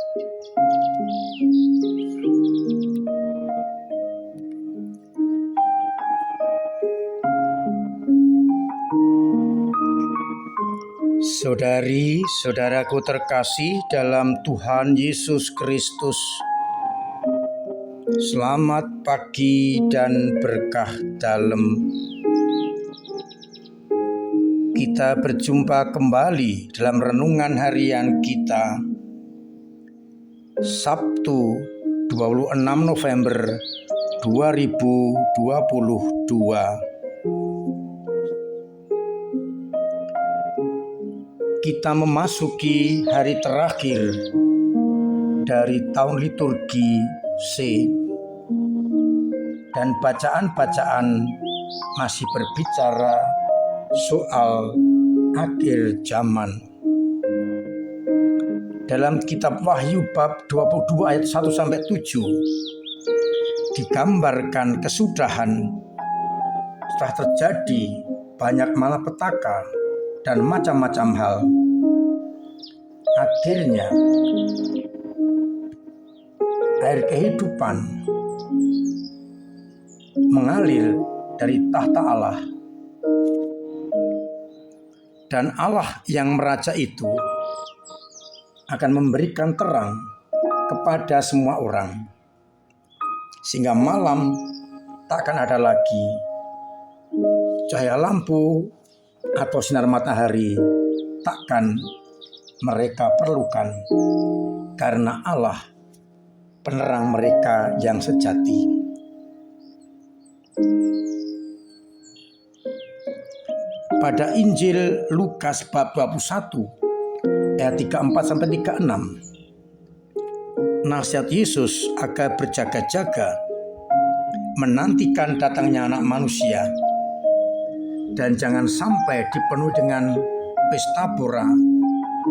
Saudari-saudaraku terkasih dalam Tuhan Yesus Kristus, selamat pagi dan berkah dalam. Kita berjumpa kembali dalam renungan harian kita, Sabtu 26 November 2022. Kita memasuki hari terakhir dari tahun liturgi C, dan bacaan-bacaan masih berbicara soal akhir zaman. Dalam kitab Wahyu bab 22 ayat 1-7 digambarkan kesudahan setelah terjadi banyak malapetaka dan macam-macam hal. Akhirnya air kehidupan mengalir dari tahta Allah, dan Allah yang meraja itu akan memberikan terang kepada semua orang, sehingga malam tak akan ada lagi. Cahaya lampu atau sinar matahari takkan mereka perlukan, karena Allah penerang mereka yang sejati. Pada Injil Lukas bab 21 ayat 34-36, nasihat Yesus agar berjaga-jaga menantikan datangnya Anak Manusia, dan jangan sampai dipenuhi dengan pesta pora,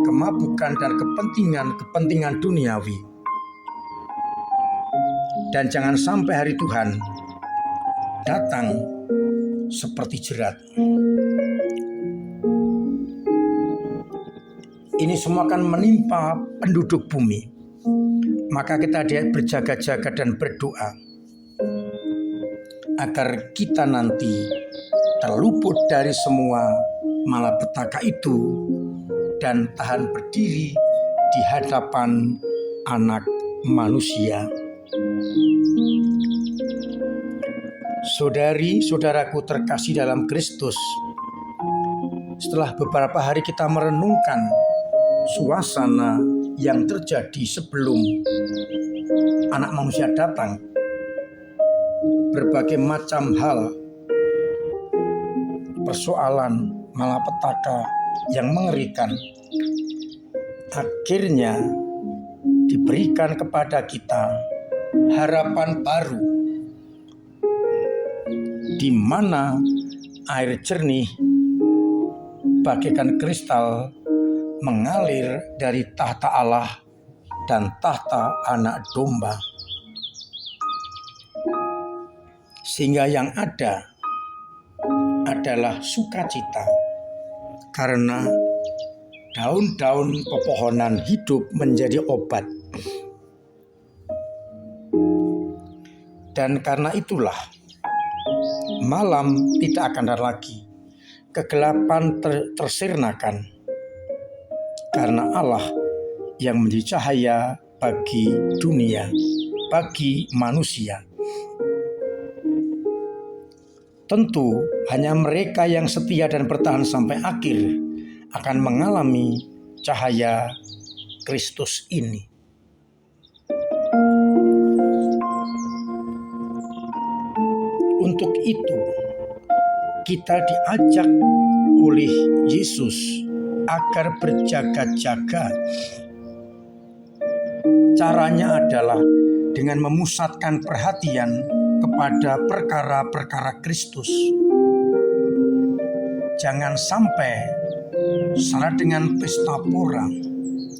kemabukan, dan kepentingan duniawi. Dan jangan sampai hari Tuhan datang seperti jerat. Ini semua akan menimpa penduduk bumi. Maka kita berjaga-jaga dan berdoa agar kita nanti terluput dari semua malapetaka itu dan tahan berdiri di hadapan Anak Manusia. Saudari-saudaraku terkasih dalam Kristus, setelah beberapa hari kita merenungkan suasana yang terjadi sebelum Anak Manusia datang, berbagai macam hal, persoalan malapetaka yang mengerikan, akhirnya diberikan kepada kita harapan baru, di mana air jernih bagaikan kristal mengalir dari tahta Allah dan tahta Anak Domba, sehingga yang ada adalah sukacita, karena daun-daun pepohonan hidup menjadi obat. Dan karena itulah malam tidak akan ada lagi, kegelapan tersirnakan, karena Allah yang menjadi cahaya bagi dunia, bagi manusia. Tentu hanya mereka yang setia dan bertahan sampai akhir akan mengalami cahaya Kristus ini. Untuk itu, kita diajak oleh Yesus agar berjaga-jaga. Caranya adalah dengan memusatkan perhatian kepada perkara-perkara Kristus. Jangan sampai salah dengan pesta pora,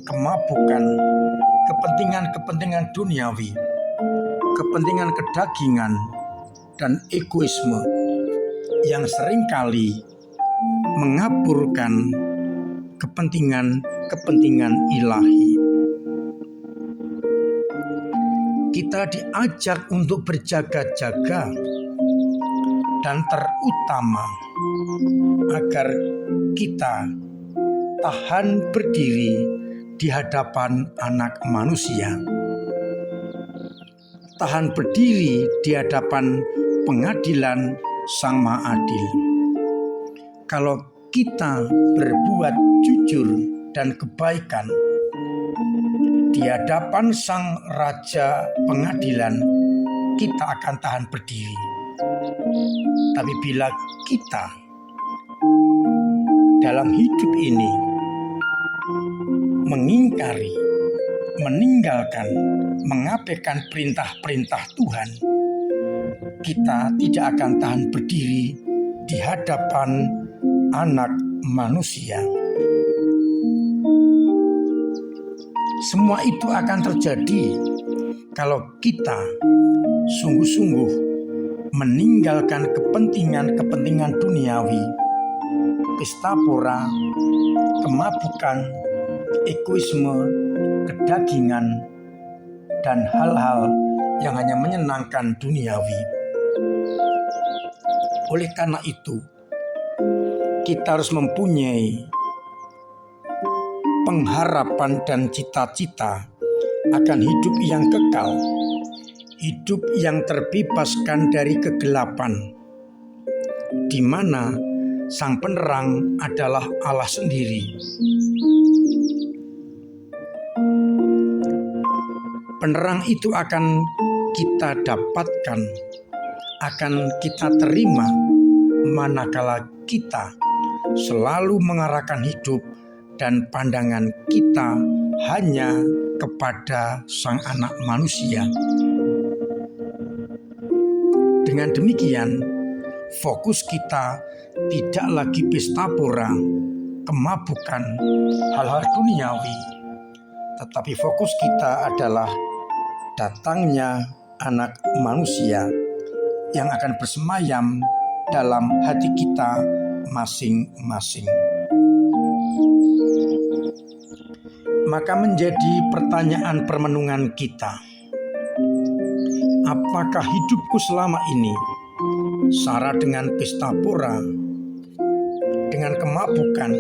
kemabukan, kepentingan duniawi, kepentingan kedagingan, dan egoisme yang seringkali mengaburkan kepentingan ilahi. kita diajak untuk berjaga-jaga, dan terutama agar kita tahan berdiri di hadapan Anak Manusia, tahan berdiri di hadapan pengadilan Sang Maha Adil. Kalau kita berbuat jujur dan kebaikan di hadapan Sang Raja Pengadilan, kita akan tahan berdiri. Tapi bila kita dalam hidup ini mengingkari, meninggalkan, mengabaikan perintah-perintah Tuhan, kita tidak akan tahan berdiri di hadapan Anak Manusia. Semua itu akan terjadi kalau kita sungguh-sungguh meninggalkan kepentingan-kepentingan duniawi, pesta pora, kemabukan, egoisme, kedagingan, dan hal-hal yang hanya menyenangkan duniawi. Oleh karena itu, kita harus mempunyai pengharapan dan cita-cita akan hidup yang kekal, hidup yang terbebaskan dari kegelapan, di mana Sang Penerang adalah Allah sendiri. Penerang itu akan kita dapatkan, akan kita terima manakala kita selalu mengarahkan hidup dan pandangan kita hanya kepada Sang Anak Manusia. Dengan demikian, fokus kita tidak lagi pesta pora, kemabukan, hal-hal duniawi, tetapi fokus kita adalah datangnya Anak Manusia yang akan bersemayam dalam hati kita masing-masing. Maka menjadi pertanyaan permenungan kita, apakah hidupku selama ini syarat dengan pesta pora, dengan kemabukan,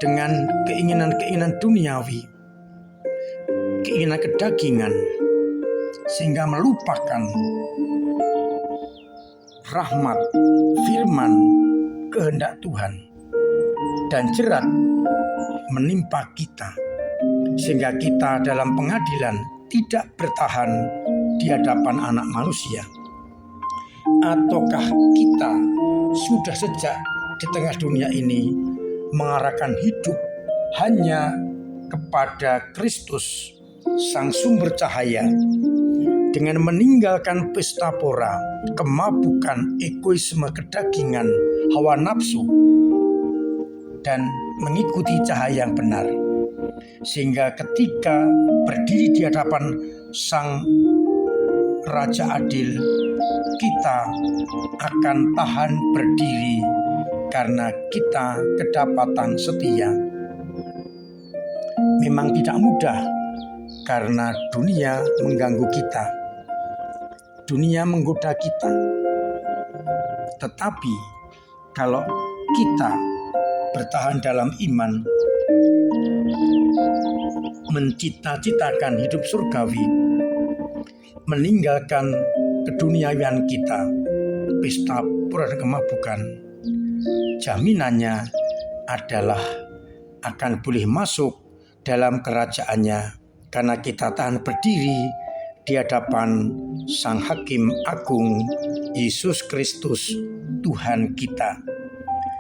dengan keinginan-keinginan duniawi, keinginan kedagingan, sehingga melupakan rahmat, firman, kehendak Tuhan, dan jerat menimpa kita, sehingga kita dalam pengadilan tidak bertahan di hadapan Anak Manusia. Ataukah kita sudah sejak di tengah dunia ini mengarahkan hidup hanya kepada Kristus, Sang Sumber Cahaya, dengan meninggalkan pesta pora, kemabukan, egoisme, kedagingan, hawa nafsu, dan mengikuti cahaya yang benar, sehingga ketika berdiri di hadapan Sang Raja Adil, kita akan tahan berdiri karena kita kedapatan setia. Memang tidak mudah karena dunia mengganggu kita, dunia menggoda kita. Tetapi kalau kita bertahan dalam iman, mencita-citakan hidup surgawi, meninggalkan keduniawian kita, pesta pora dan kemabukan, jaminannya adalah akan boleh masuk dalam kerajaannya, karena kita tahan berdiri di hadapan Sang Hakim Agung, Yesus Kristus, Tuhan kita.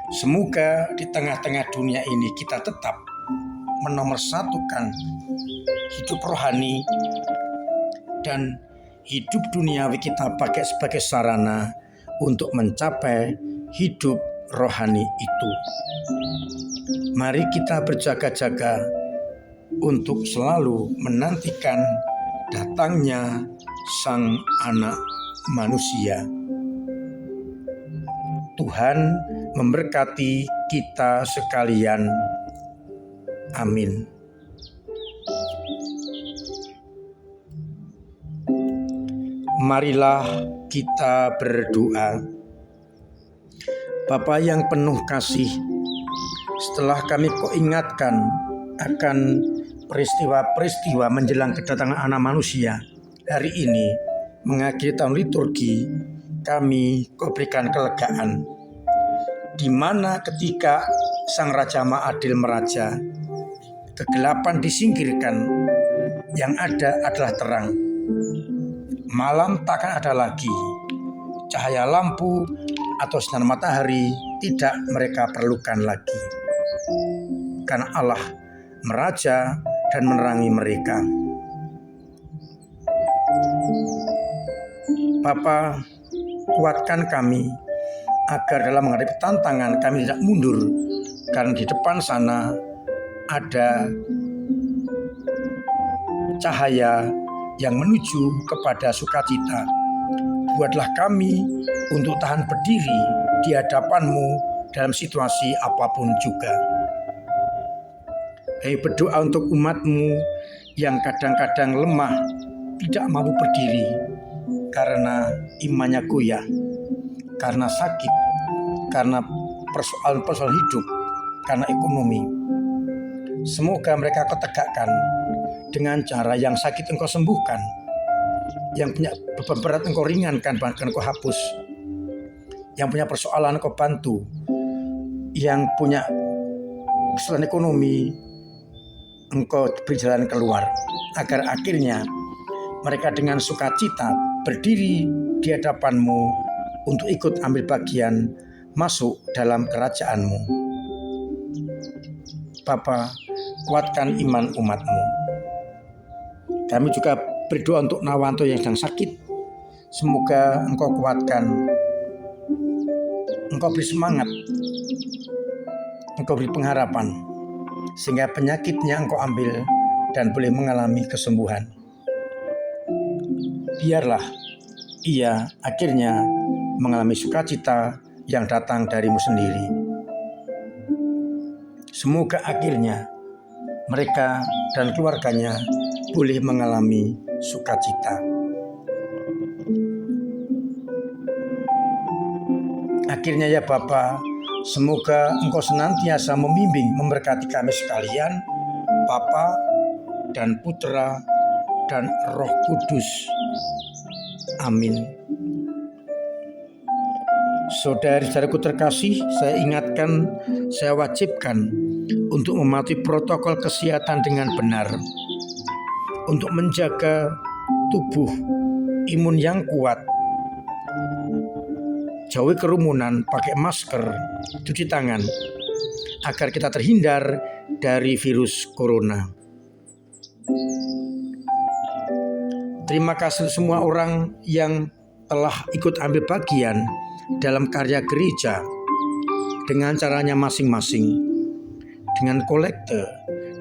Semoga di tengah-tengah dunia ini kita tetap menomorsatukan hidup rohani dan hidup duniawi kita pakai sebagai sarana untuk mencapai hidup rohani itu. Mari kita berjaga-jaga untuk selalu menantikan datangnya Sang Anak Manusia. Tuhan memberkati kita sekalian. Amin. Marilah kita berdoa. Bapa yang penuh kasih, setelah kami kau ingatkan akan peristiwa-peristiwa menjelang kedatangan Anak Manusia, hari ini mengakhiri tahun liturgi, kami kau berikan kelegaan, di mana ketika Sang Raja Ma'adil meraja, kegelapan disingkirkan, yang ada adalah terang. Malam takkan ada lagi, cahaya lampu atau sinar matahari tidak mereka perlukan lagi, karena Allah meraja dan menerangi mereka. Bapa, kuatkan kami agar dalam menghadapi tantangan kami tidak mundur, karena di depan sana ada cahaya yang menuju kepada sukacita. Buatlah kami untuk tahan berdiri di hadapan-Mu dalam situasi apapun juga. Kami berdoa untuk umat-Mu yang kadang-kadang lemah, tidak mampu berdiri karena imannya goyah, karena sakit, karena persoalan-persoalan hidup, karena ekonomi. Semoga mereka Kau tegakkan dengan cara yang sakit Engkau sembuhkan, yang punya beban berat Engkau ringankan, bahkan Engkau hapus, yang punya persoalan Engkau bantu, yang punya kesulitan ekonomi Engkau beri jalan keluar, agar akhirnya mereka dengan sukacita berdiri di hadapan-Mu untuk ikut ambil bagian masuk dalam kerajaan-Mu. Bapa, kuatkan iman umat-Mu. Kami juga berdoa untuk Nawanto yang sedang sakit. Semoga Engkau kuatkan, Engkau beri semangat, Engkau beri pengharapan, sehingga penyakitnya Engkau ambil dan boleh mengalami kesembuhan. Biarlah ia akhirnya mengalami sukacita yang datang dari-Mu sendiri. Semoga akhirnya mereka dan keluarganya boleh mengalami sukacita. Akhirnya ya Bapa, semoga Engkau senantiasa membimbing, memberkati kami sekalian, Bapa dan Putra dan Roh Kudus. Amin. Saudara-saudaraku terkasih, saya ingatkan, saya wajibkan untuk mematuhi protokol kesehatan dengan benar, untuk menjaga tubuh imun yang kuat, jauhi kerumunan, pakai masker, cuci tangan, agar kita terhindar dari virus corona. Terima kasih semua orang yang telah ikut ambil bagian dalam karya gereja dengan caranya masing-masing, dengan kolekte,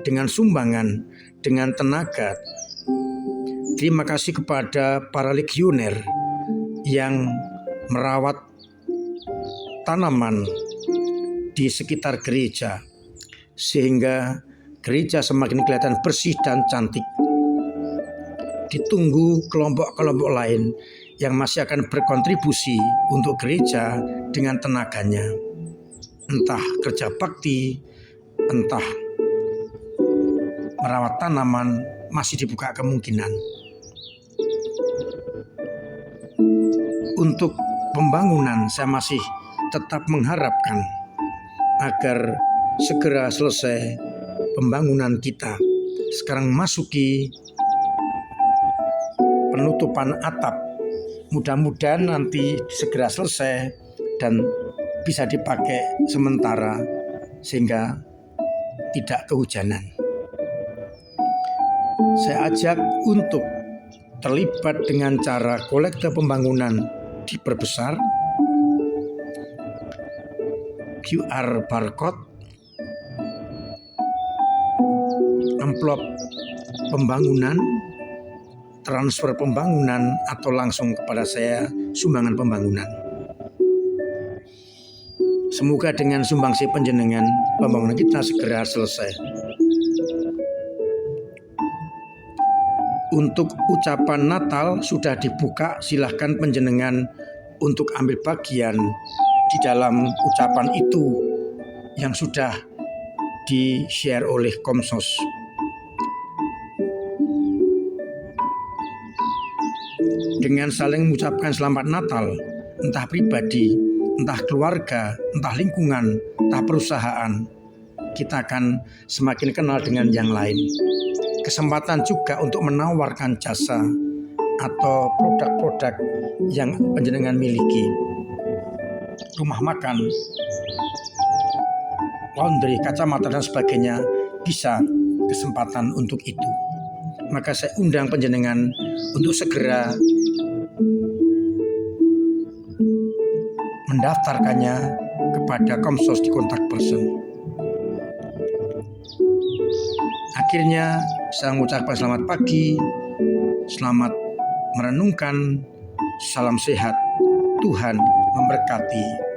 dengan sumbangan, dengan tenaga. Terima kasih kepada para legioner yang merawat tanaman di sekitar gereja, sehingga gereja semakin kelihatan bersih dan cantik. Ditunggu kelompok-kelompok lain yang masih akan berkontribusi untuk gereja dengan tenaganya, entah kerja bakti, entah merawat tanaman, masih dibuka kemungkinan. Untuk pembangunan, saya masih tetap mengharapkan agar segera selesai pembangunan kita. Sekarang masuki penutupan atap. Mudah-mudahan nanti segera selesai dan bisa dipakai sementara sehingga tidak kehujanan. Saya ajak untuk terlibat dengan cara kolekte pembangunan diperbesar, QR barcode, amplop pembangunan, transfer pembangunan, atau langsung kepada saya sumbangan pembangunan. Semoga dengan sumbangsi panjenengan pembangunan kita segera selesai. Untuk ucapan Natal sudah dibuka, silahkan panjenengan untuk ambil bagian di dalam ucapan itu yang sudah di-share oleh Komsos. Dengan saling mengucapkan selamat Natal, entah pribadi, entah keluarga, entah lingkungan, entah perusahaan, kita akan semakin kenal dengan yang lain. Kesempatan juga untuk menawarkan jasa atau produk-produk yang panjenengan miliki. Rumah makan, laundry, kacamata dan sebagainya, bisa kesempatan untuk itu. Maka saya undang panjenengan untuk segera mendaftarkannya kepada Komsos di kontak person. Akhirnya saya mengucapkan selamat pagi, selamat merenungkan, salam sehat, Tuhan memberkati.